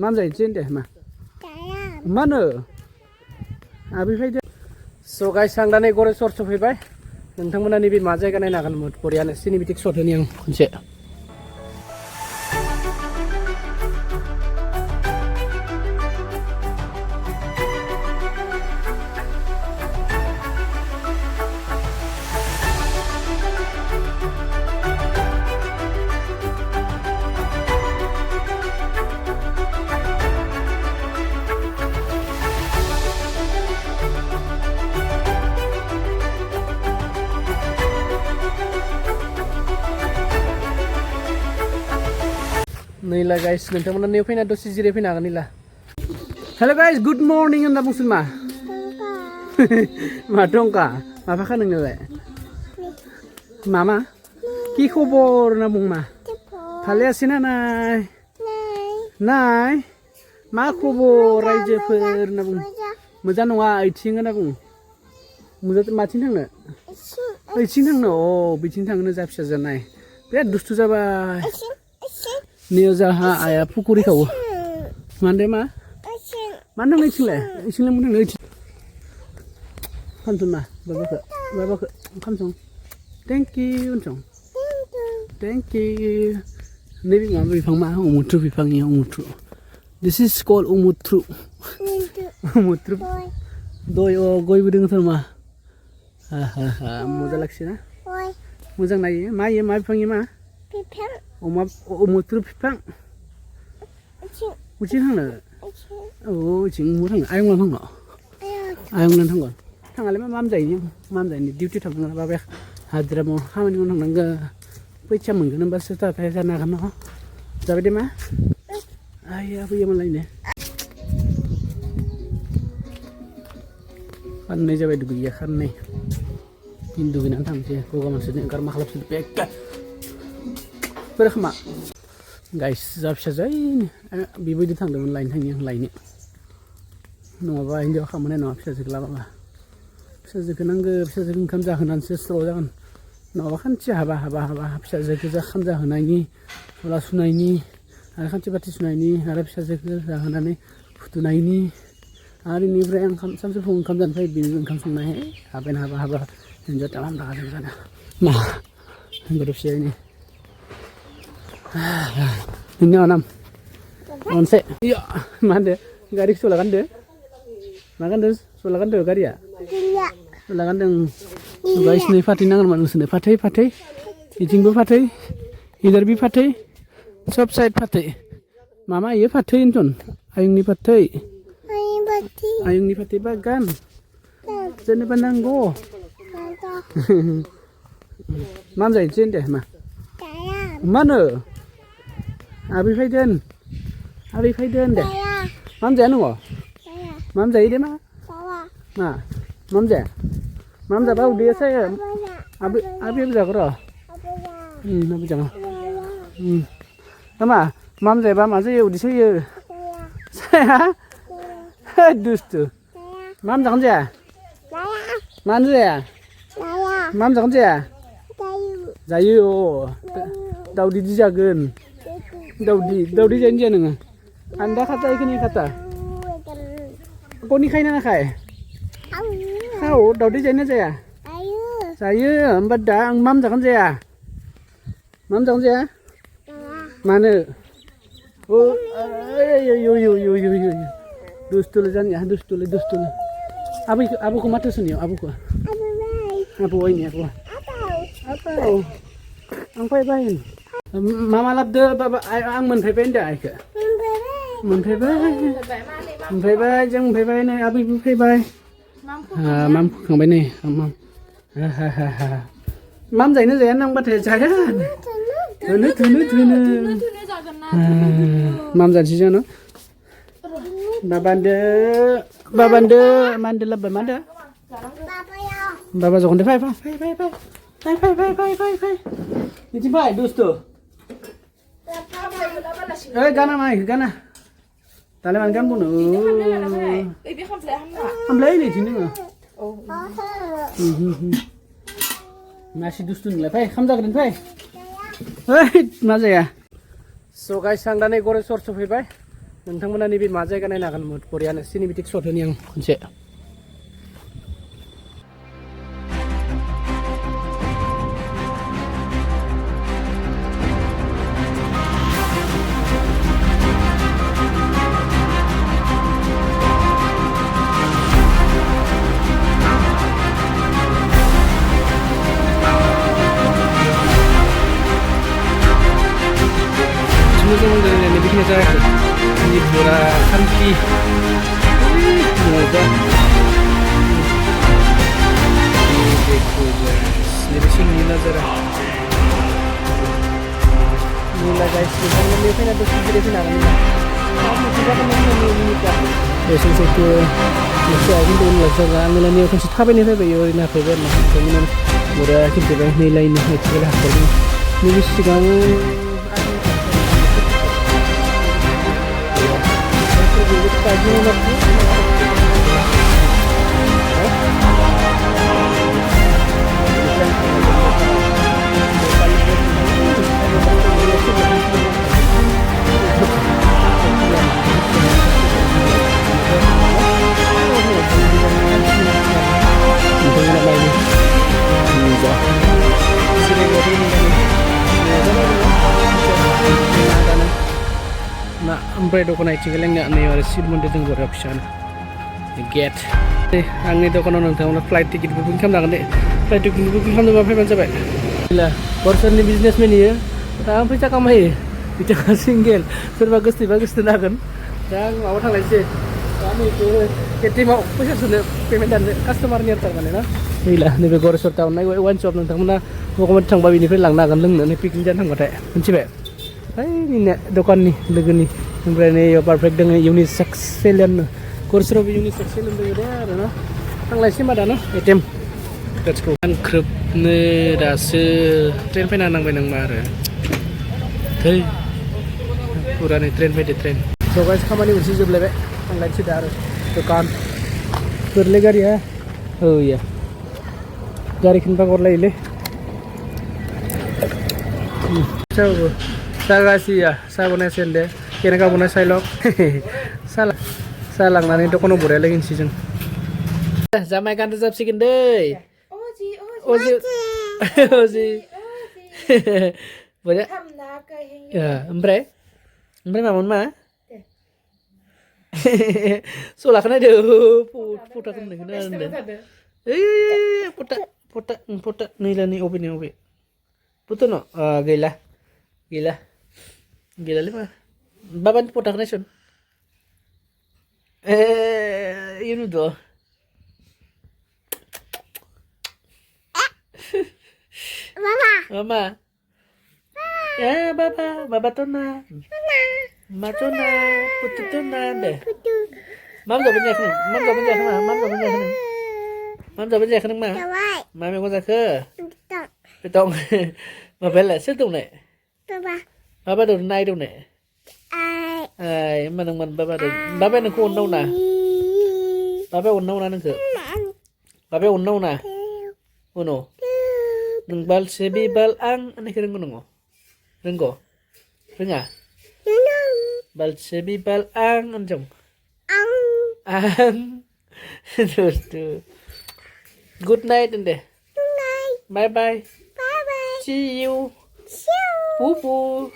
मा जाहैनोसै दे मा मानो आबि फैदो स' गाइस आं दा नै गरेस्वर सफैबाय नोंथांमोना नैबे मा जायगा नायनो हागोन बरियानो सिनेमेटिक शट होनि आं खनसे Nila guys, nonton nih fina dosis jire fina kan nila. Hello guys, good morning anda musulma. Ma dongka, apa kan nengel? Mama, ki khobor na bung ma. Phale asina nai. Nai. Ma khobor raije fer na bung. Moja nonga aiting na bung. Moja matin thangno. Aiting thangno. Oh, biting thangno ja phisa janai. Birat dustu jabai. Nia jaha aya pukuri kau. Mande ma? Mana ngai cingle? Cingle mana ngai? Kamsun ma, baba ke, kamsun. Thank you, uncong. Thank you. Nebi ngambil bifang ma, umutru bifang ini umutru. This is called umutru. Umutru. Doi oh goi bidung sama. Hahaha, mudah laksi na? Mudah nai, ma ye ma bifang ye ma? Bifang. Umutru bifang. Ucing hang na? Oh, ucing murang. Ayong lang hang na? Ayong lang hang na? Tangali ma mam jai ni duty thang na babek. Hadra mo haman mo nang nga. Pwede mo ganun ba sa tayo sa nakan no? Sabi di ma? Ay, ako yung malay niya. Kan na jawab dugi ya kan na. Hindu ginan thang siya. Kuka man siya kar maklap siya peka. Pero kama. Guys, jab siya jay. Biboy di thang daman line thang yung line ni. No ba hindi ako kamo na no siya sigla ba. Siya kanang siya kan jahanan siya stro jahan. No kan siya haba siya siya kan jahanan ni. Wala sunay ni. Ada kan cepat sunai ni, ada bisa sekitar jangan ni, foto nai ni, hari ni berang kam sampai phone kam dan saya bingung kam sunai, apa enjoy tamam dah ada sana, mah, grup saya ni, ini orang, onse, iya, mana, gari sulakan deh, sulakan deh gari ya, sulakan deh, guys ni fatih nangan manusia ni fatih, ijingbu fatih, idar bi fatih. Sob side patay. Mama iya patay inton. Ayong ni patay. Ayong ni patay bagan. Saan ba nanggo? Mam jay jen deh ma. Mana? Abi fayden. Deh. Mam jay ano? Mam jay deh ma. Ma. Mam jay bau dia saya. Abi bisa kero. Abi jangan. Mama, mam jay ba masih udah saya. Saya? Dustu. Mam jangan jay. Mam jay. Mam jangan jay. Jayu. Daudi dijagen. Daudi janjian neng. Anda kata ikini kata. Kau ni kain anak kai? Kau Daudi janjian jay. Jayu, mbadang mam jangan jay. Mam jangan jay. Mana? Oh, yo. Dustu le jangan ya, dustu le. Abu ko mata sini, abu ko. Abu ini aku. Apa? Ang bayin. Mama lab de baba ang mun phai pen da ai ka. Mun phai bai jang phai bai này, abi phai bai. Mam khang bai này, mam. Mam dậy nó dậy ăn bắt thể trái á. Thứ nữa. Mam dậy chứ nó. Babande, mande là bà mande. Baba rồi còn phai. Ini cipai dosto. Gana. Taleman kan pun. Hamlay ni sini nggak? Masih dosto ni lah, phai. Kamza keren phai. Hei, masa ya. So guys, sang dane gore sor sofai bai. नोंथांमोना नैबे मा जायगा नायनो हागोन बरियानो cinematic shot होनि आं खनसे मोजां रायलायनानै बिखिनि जायाखै ini pura kanki mudah ini देखो dari sini nazara nila guys kita melihat ada sedikit di sana kamu juga teman-teman ini kan besok itu masih ada di nazara nila ni kan setapi ni febe yo ina febe nah kemudian mudah kita nila ini itu lah kalau ni sekarang pagi ni nak ओमफ्राय दखाना इथिंगाय आंनिया नै आरो शिब मन्दिर दं बरिया फिसानो gate आंनि दखानाव नोंथांमोना फ्लाइट टिकेटबो बुकिं खालामनो हागोन दे फ्लाइट टिकेट बुकिं खालामनोबा फैबानो जाबाय बोसोरनि बिजनेसमेन इयो दा आं फैसा खामायो बिथाङा सिंगेल सोरबा गोसोबा गोसोनो हागोन दा आं माबा थांलायसै दा नैबे एटिएमआव फैसा सोनो पेमेन्ट दानो कास्टमारनि थारमाने ना गैला नैबे गरेस्वर टाउन वाइन शप नोंथांमोना बगामाथि थांबा बेनिफ्राय लांनो हागोन लोंनो पिकनिक जानो थांबाथाय मिथिबाय ओइ दखाननि लोगोनि ओमफ्राय नै पारफेक्ट दङ इउनिसेक्स सेलेन गरेस्वरावबो इउनिसेक्स सेलेन दङ दे आरो ना थांलायसै होमबा दाना एटिएम लेट्स गो आंख्रोबनो दासो ट्रेन फैना नांबाय नोंबा आरो थै पुरानि ट्रेन फैदो ट्रेन स' गाइस खामानि मोनसे जोबलायबाय थांलायसै दा आरो दखान गोरलै गारिया औ गारिखौनो बागरलायोलै जागासि साहा बनायसिगोन दे केनेका बनाय साइलक साहा लांनानै दखानाव बरिया लोंनोसै जों जामाय गान रोजाबसिगोन दै अजि बरिया ओमफ्राय मामोन मा सलाखौ नायदो फटाखौ होनदों ओइ फटा नैलानि अबे पुtu no gila lima baban potak nation yun do mama baba to na putu to na deh mam gak banyak nih mam gak banyak nih mami gak usah ke Betong, mabel lah, siapa nih? Baba tuh naik tuh nih. Mana baba nih ku undang na. Baba undang na nih. Baba undang na. Uno. Nungbal sebi bal ang, aneh kira ngungo. Renggo. Renga. Bal sebi bal ang anjong. Ang. Terus tuh. Good night deh. Bye bye. See you. Poo poo.